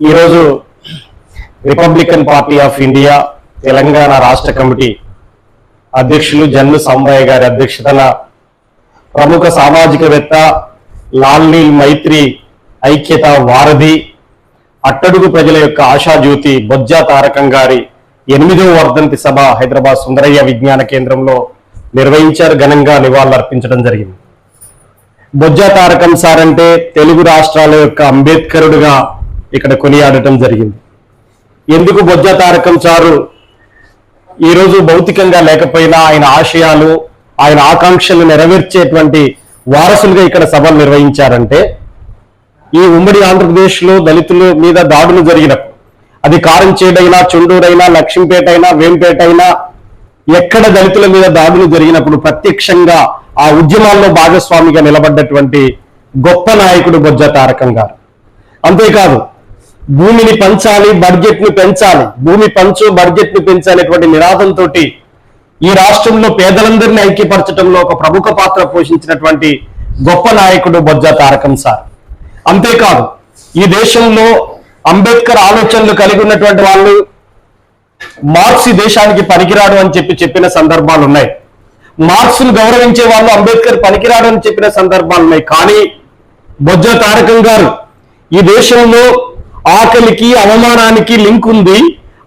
ఈరోజు Republican party of India Telangana రాష్ట్ర committee అధ్యక్షులు జన్ను సాంబయ్య గారి అధ్యక్షతన ప్రముఖ సామాజికవేత్త లాల్నీల్ మైత్రి ఐక్యత వారధి అట్టడుగు ప్రజల యొక్క ఆశాజ్యోతి బొజ్జా తారకం గారి 8వ వర్ధంతి సభ హైదరాబాద్ సుందరయ్య విజ్ఞాన కేంద్రంలో నిర్వహించారు. ఘనంగా నివాళులర్పించడం జరిగింది. బొజ్జా తారకం సార్ అంటే తెలుగు రాష్ట్రాల యొక్క అంబేద్కరుడుగా ఇక్కడ కొనియాడటం జరిగింది. ఎందుకు బొజ్జా తారకం సారు ఈరోజు భౌతికంగా లేకపోయినా ఆయన ఆశయాలు ఆయన ఆకాంక్షలు నెరవేర్చేటువంటి వారసులుగా ఇక్కడ సభలు నిర్వహించారంటే, ఈ ఉమ్మడి ఆంధ్రప్రదేశ్లో దళితుల మీద దాడులు జరిగినప్పుడు, అది కారంచేడైనా, చుండూరైనా, లక్ష్మీపేట అయినా, వేంపేట అయినా, ఎక్కడ దళితుల మీద దాడులు జరిగినప్పుడు ప్రత్యక్షంగా ఆ ఉద్యమాల్లో భాగస్వామిగా నిలబడ్డటువంటి గొప్ప నాయకుడు బొజ్జా తారకం గారు. అంతేకాదు, భూమిని పంచాలి, బడ్జెట్ ను పెంచాలి, భూమి పంచు బడ్జెట్ ను పెంచాలనేటువంటి నినాదంతో ఈ రాష్ట్రంలో పేదలందరినీ ఐక్యపరచడంలో ఒక ప్రముఖ పాత్ర పోషించినటువంటి గొప్ప నాయకుడు బొజ్జా తారకం సార్. అంతేకాదు, ఈ దేశంలో అంబేద్కర్ ఆలోచనలు కలిగి ఉన్నటువంటి వాళ్ళు మార్క్స్ దేశానికి పనికిరాడు అని చెప్పిన సందర్భాలు ఉన్నాయి. మార్క్స్ను గౌరవించే వాళ్ళు అంబేద్కర్ పనికిరాడు అని చెప్పిన సందర్భాలు ఉన్నాయి. కానీ బొజ్జా తారకం గారు ఈ దేశంలో ఆకలికి అవమానానికి లింక్ ఉంది,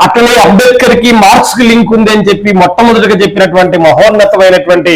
అట్లనే అంబేద్కర్ కి మార్క్స్ కి లింక్ ఉంది అని చెప్పి మొట్టమొదటిగా చెప్పినటువంటి మహోన్నతమైనటువంటి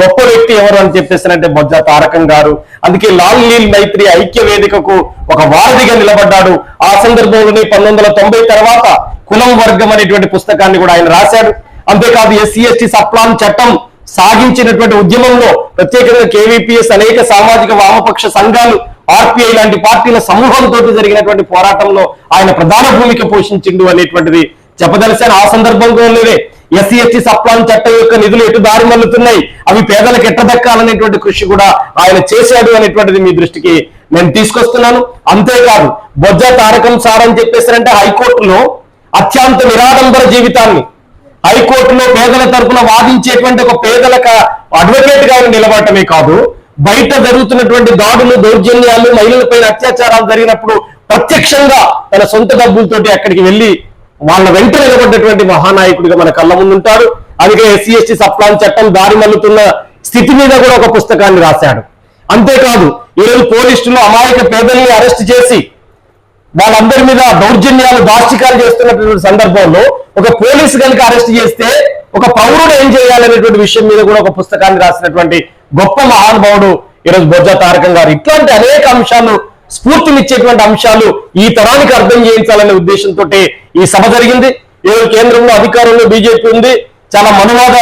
గొప్ప వ్యక్తి ఎవరు అని చెప్పేసినంటే బొజ్జా తారకం గారు. అందుకే లాల్నీల్ మైత్రి ఐక్య వేదికకు ఒక వారధిగా నిలబడ్డాడు. ఆ సందర్భంలోనే 1990 తర్వాత కులం వర్గం అనేటువంటి పుస్తకాన్ని కూడా ఆయన రాశాడు. అంతేకాదు, ఎస్సీ ఎస్టీ సప్లాన్ చట్టం సాగించినటువంటి ఉద్యమంలో ప్రత్యేకంగా కేవీపీఎస్, అనేక సామాజిక వామపక్ష సంఘాలు, ఆర్పీఐ లాంటి పార్టీల సమూహంతో జరిగినటువంటి పోరాటంలో ఆయన ప్రధాన భూమిక పోషించిండు అనేటువంటిది చెప్పదలిసాను. ఆ సందర్భంలోనే ఎస్సీ ఎస్టీ సప్లాన్ చట్టం యొక్క నిధులు ఎటు దారి మల్లుతున్నాయి, అవి పేదలకు ఎట్టదక్కాలనేటువంటి కృషి కూడా ఆయన చేశాడు అనేటువంటిది మీ దృష్టికి నేను తీసుకొస్తున్నాను. అంతేకాదు, బొజ్జా తారకం సార్ అని చెప్పేసారంటే హైకోర్టులో అత్యంత నిరాడంబర జీవితాన్ని, హైకోర్టులో పేదల తరఫున వాదించేటువంటి ఒక పేదలకు అడ్వకేట్ గా నిలబడటమే కాదు, బయట జరుగుతున్నటువంటి దాడులు, దౌర్జన్యాలు, మహిళలపైన అత్యాచారాలు జరిగినప్పుడు ప్రత్యక్షంగా తన సొంత డబ్బులతోటి అక్కడికి వెళ్లి వాళ్ళ వెంట నిలబడ్డటువంటి మహానాయకుడిగా మన కళ్ళ ముందుంటాడు. అందుకే ఎస్సీ ఎస్టీ సప్లాన్ చట్టం దారి మల్లుతున్న స్థితి మీద కూడా ఒక పుస్తకాన్ని రాశాడు. అంతేకాదు, ఈరోజు పోలీసులు అమాయక పేదల్ని అరెస్ట్ చేసి వాళ్ళందరి మీద దౌర్జన్యాలు, దాష్టికాలు చేస్తున్నటువంటి సందర్భంలో ఒక పోలీసు కనుక అరెస్ట్ చేస్తే ఒక పౌరుడు ఏం చేయాలనేటువంటి విషయం మీద కూడా ఒక పుస్తకాన్ని రాసినటువంటి గొప్ప మహానుభావుడు ఈరోజు బొజ్జా తారకం గారు. ఇట్లాంటి అనేక అంశాలు, స్ఫూర్తినిచ్చేటువంటి అంశాలు ఈ తరానికి అర్థం చేయించాలనే ఉద్దేశంతో ఈ సభ జరిగింది. ఈరోజు కేంద్రంలో అధికారంలో బీజేపీ ఉంది. చాలా మనువాద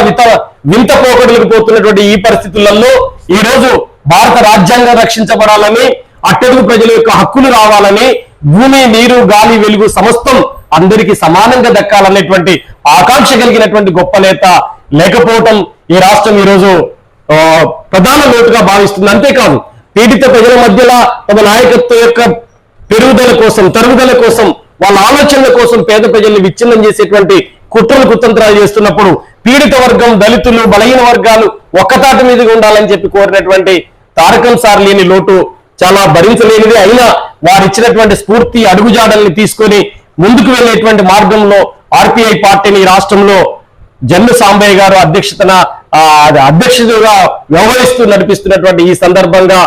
వింత పోకడలకు పోతున్నటువంటి ఈ పరిస్థితులలో ఈ రోజు భారత రాజ్యాంగం రక్షించబడాలని, అట్టడుగు ప్రజల యొక్క హక్కులు రావాలని, భూమి, నీరు, గాలి, వెలుగు సమస్తం అందరికీ సమానంగా దక్కాలనేటువంటి ఆకాంక్ష కలిగినటువంటి గొప్ప నేత లేకపోవటం ఈ రాష్ట్రం ఈరోజు ప్రధాన లోటుగా భావిస్తుంది. అంతేకాదు, పీడిత ప్రజల మధ్యలో తమ నాయకత్వం యొక్క పెరుగుదల కోసం, తరుగుదల కోసం, వాళ్ళ ఆలోచనల కోసం పేద ప్రజల్ని విచ్ఛిన్నం చేసేటువంటి కుట్రలు, కుతంత్రాలు చేస్తున్నప్పుడు పీడిత వర్గం, దళితులు, బలహీన వర్గాలు ఒక్కతాటి మీదగా ఉండాలని చెప్పి కోరినటువంటి తారకం సార్ లేని లోటు చాలా భరించలేనిది. అయినా వారిచ్చినటువంటి స్ఫూర్తి, అడుగుజాడల్ని తీసుకొని ముందుకు వెళ్ళేటువంటి మార్గంలో ఆర్పీఐ పార్టీని రాష్ట్రంలో జన్ను సాంబయ్య గారు అధ్యక్షుడిగా వ్యవహరిస్తూ నడిపిస్తున్నటువంటి ఈ సందర్భంగా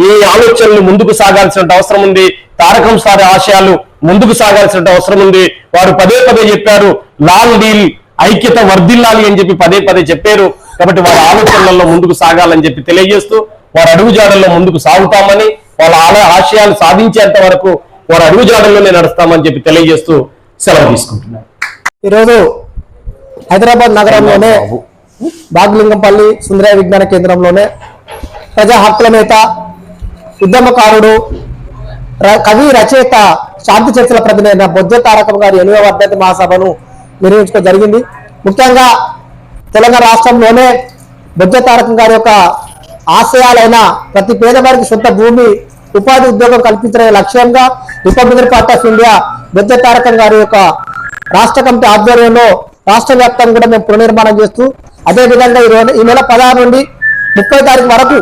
ఈ ఆలోచనలు ముందుకు సాగాల్సిన అవసరం ఉంది. తారకం సార్ ఆశయాలు ముందుకు సాగాల్సిన అవసరం ఉంది. వారు పదే చెప్పారు, లాల్నీల్ ఐక్యత వర్ధిల్లాలి అని చెప్పి పదే చెప్పారు. కాబట్టి వారి ఆలోచనలలో ముందుకు సాగాలని చెప్పి తెలియజేస్తూ, వారి అడుగుజాడల్లో ముందుకు సాగుతామని, వాళ్ళ ఆశయాలు సాధించేంత వరకు వారి అడుగుజాడల్లోనే నడుస్తామని చెప్పి తెలియజేస్తూ సెలవు తీసుకుంటున్నారు. ఈరోజు హైదరాబాద్ నగరంలోనే బాగ్లింగంపల్లి సుందరయ్య విజ్ఞాన కేంద్రంలోనే ప్రజా హక్కుల నేత, ఉద్యమకారుడు, కవి, రచయిత, శాంతి చర్చల ప్రతినిధి బొజ్జా తారకం గారి 8వ వర్ధంతి మహాసభను నిర్వహించుకోవడం జరిగింది. ముఖ్యంగా తెలంగాణ రాష్ట్రంలోనే బొజ్జా తారకం గారి యొక్క ఆశయాలైన ప్రతి పేదవారికి సొంత భూమి, ఉపాధి, ఉద్యోగం కల్పించడమే లక్ష్యంగా Republican party of India Bojja Tarakam గారి యొక్క రాష్ట్ర కమిటీ ఆధ్వర్యంలో రాష్ట్ర వ్యాప్తంగా కూడా మేము పునర్నిర్మాణం చేస్తూ, అదేవిధంగా ఈ నెల 16 నుండి 30 తారీఖు వరకు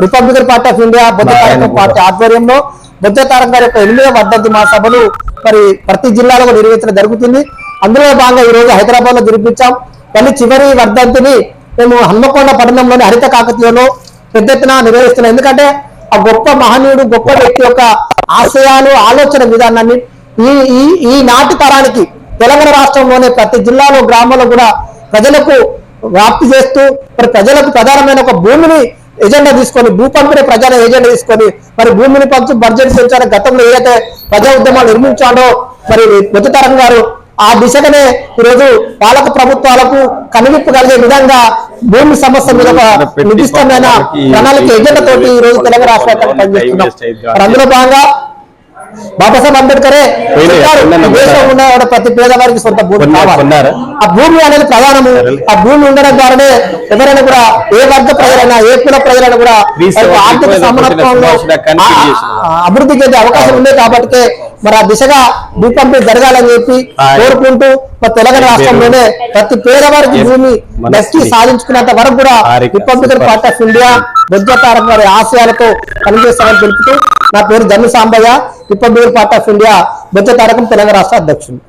Republican party of India Bojja Tarakam party ఆధ్వర్యంలో బొజ్జ తారకం గారి యొక్క 8వ వర్ధంతి మహాసభలు మరి ప్రతి జిల్లాలో నిర్వహించడం జరుగుతుంది. అందులో భాగంగా ఈ రోజు హైదరాబాద్ లో జరిపించాం. మళ్ళీ చివరి వర్ధంతిని మేము హన్మకొండ పట్టణంలోని హరిత కాకతీయలో పెద్ద ఎత్తున నిర్వహిస్తున్నాం. ఎందుకంటే ఆ గొప్ప మహనీయుడు, గొప్ప వ్యక్తి యొక్క ఆశయాలు, ఆలోచన విధానాన్ని ఈ నాటి తరానికి తెలంగాణ రాష్ట్రంలోనే ప్రతి జిల్లాలో, గ్రామాల్లో కూడా ప్రజలకు వ్యాప్తి చేస్తూ మరి ప్రజలకు ప్రధానమైన ఒక భూమిని ఎజెండా తీసుకొని, భూ పంపిణీ ప్రజల ఎజెండా తీసుకొని మరి భూమిని పంచి బడ్జెట్ పెంచాలని గతంలో ఏదైతే ప్రజా ఉద్యమాలు నిర్మించాడో మరి బొజ్జ తారకం గారు ఆ దిశగానే ఈరోజు పాలక ప్రభుత్వాలకు కనువిప్పు కలిగే విధంగా భూమి సమస్య మీద ఒక నిర్దిష్టమైన ప్రణాళిక ఎజెండా తోటి ఈ రోజు తెలంగాణ రాష్ట్ర వ్యాప్తంగా పనిచేస్తున్నాం. మరి అందులో భాగంగా బాబాసాహెబ్ అంబేద్కరే దేశంలో ఉన్న ప్రతి పేదవారికి సొంత భూమి కావాలి. ఆ భూమి అనేది ప్రధానము. ఆ భూమి ఉండడం ద్వారానే ఎవరైనా కూడా, ఏ వర్గ ప్రజలైనా, ఏ కుల ప్రజలైనా కూడా ఆర్థిక సమానత్వంలో అభివృద్ధికి అవకాశం ఉంది. కాబట్టి మరి ఆ దిశగా భూ పంపిణీ జరగాలని చెప్పి కోరుకుంటూ మరి తెలంగాణ రాష్ట్రంలోనే ప్రతి పేదవారికి భూమి దక్కి సాధించుకున్నంత వరకు కూడా republican party of India Bojja Tarakam గారి ఆశయాలతో పనిచేస్తామని తెలుపుతూ, నా పేరు Jannu Sambaiah, republican party of India Bojja Tarakam Telangana రాష్ట్ర అధ్యక్షుడు.